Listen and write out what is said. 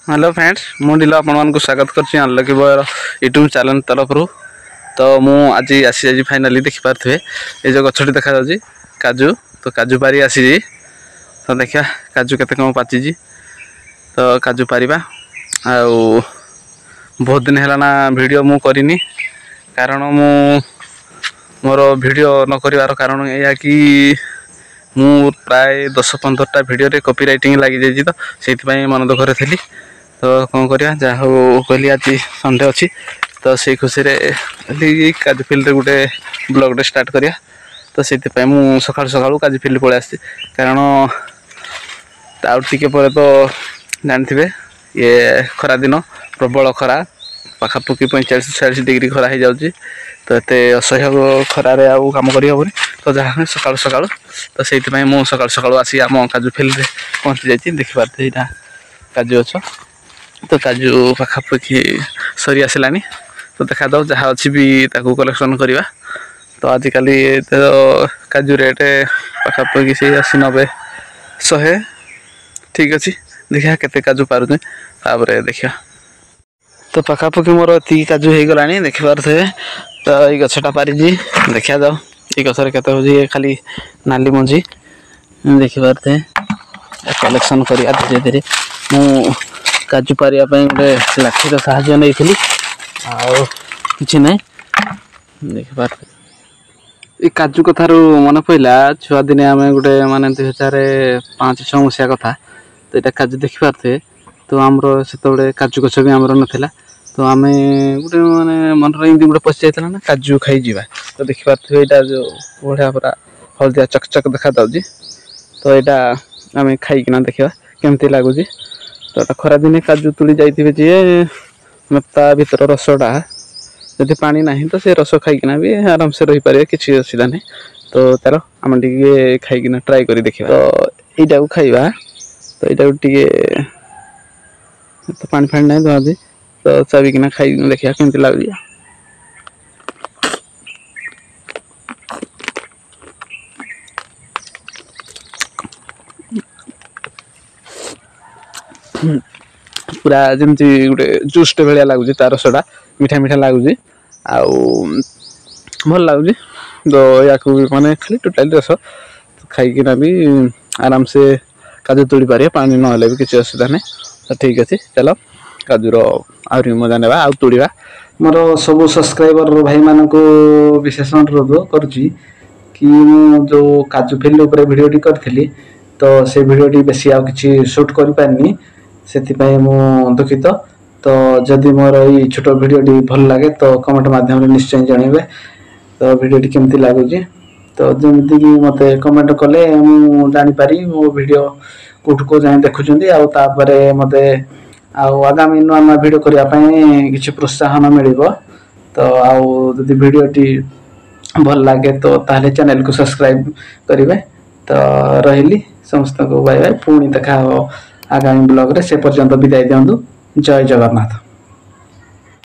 Hello friends मु ढिलो आपको स्वागत करछि अनलकी बॉय यूट्यूब चैनल तरफ तो मु आज आसी फाइनाली देखिपारे ये जो गछटी देखा जाउछि काजू तो काजू पारी आसी तो देखा काजू केते कम पाची तो काजू पारिबा आउ बहुत दिन है ना वीडियो मु करिनी कारण मु मोर वीडियो न करिवार कारण या कि मु प्राय 10-15टा वीडियो रे कॉपी राइटिंग लगी जाइए तो से मन दुख थी तो कौन करिया जहाँ हो कहली आज संडे अच्छी तो से खुशी काजू फील्ड गोटे ब्लॉग स्टार्ट करिया तो से सका सका काजू फील्ड पलि आसी कारण आउटे पर तो जानते ये खरा दिन प्रबल खरा पाखापाखि 45-46 डिग्री खरा हो जाऊँगी तो ये असह्य खरारे आउ कम करहबनी तो जहाँ सका सका तो से सका सका आसी आम काजू फील्ड में पहुँची जाइए देखिपारे यहाँ काजू अछ तो काजू पाखापाखि सरी आसलानी तो देखा दो जहाँ अच्छी भी ताकू कलेक्शन करवा तो आजिकल तो काजू रेट पाखापाखि से 80-90-100 ठीक अच्छे देखा केते काजू पारुचे तापर देखा तो पाखापाखि मोर एति काजू हो गला देखिपारे तो ये गछटा पारी देखा जाओ ये गछर केते हो खाली नाली मंजी देखिपारे कलेक्शन करिया धीरे धीरे मु काजू पारिया गोटे लाठी साहाଯ୍य नहीं थी कि ना देखिपारे ये काजू कथार मन पड़ा छुआ दिने आम गोटे माने 2005-6 मसीहा कथा तो यहाँ काजू देखिपारे तो आमर से काजू गछ भी आमर नाला तो आम गोटे माने मन एमती गोटे पशि जाता ना काजू खाई जावा तो देखिपारे यहाँ जो बढ़िया पूरा हलदिया चकचक देखा जाऊँगी तो यहाँ आम खाईकिना देखा केमती लगुच तो खरा दिने काजू तुली जाइए जी ता भर रसटा जदि पानी ना तो से रस खाईकिना भी आराम से रही पारे किसी असुविधा नहीं तो तार आम टे खाईकिना ट्राए कर देखा तो यटा को खाइबा तो यहाँ टे तो पानी फाणी ना धुआ दी तो चाबिकिना खाई देखा केमती लगुच पूरा जमती गोटे जूस टे भाया लगुच तार रसटा मीठा मीठा लगुच भल लगुच तो या माने खाली टोटाल रस खाईकिना भी आराम से काजू तोड़ी पारे पानी ना भी किसी असुविधा नहीं तो ठीक अच्छे चलो काजूर आहरी मजा ना आउ तोड़ा मोर सब सब्सक्राइबर भाई मान को विशेष अनुरोध करुच्ची कि जो काजू फील्ड उपर भिडियोटी करी तो से भिडियोटी बेसी आउ कि सुट कर पारनी से दुखित तो जदि मोर ये छोट भिडियोटी भल लगे तो कमेंट माध्यम निश्चय जनइबे तो भिडियोटी केमती लगुच तो जमीक मत कमेंट कले मु जानीपारी मो भिडियो कौटू को जाए देखुं आउे मत आगामी नुआ नुआ भिडियो करने किसी प्रोत्साहन मिल तो आदि भिडियोटी भल लगे तो ताहले चैनल को सब्सक्राइब करेंगे तो रही समस्त को बाय बाय पुणी देखा आगामी ब्लॉग रे से पर्यंत विदाय दिंतु जय जगन्नाथ।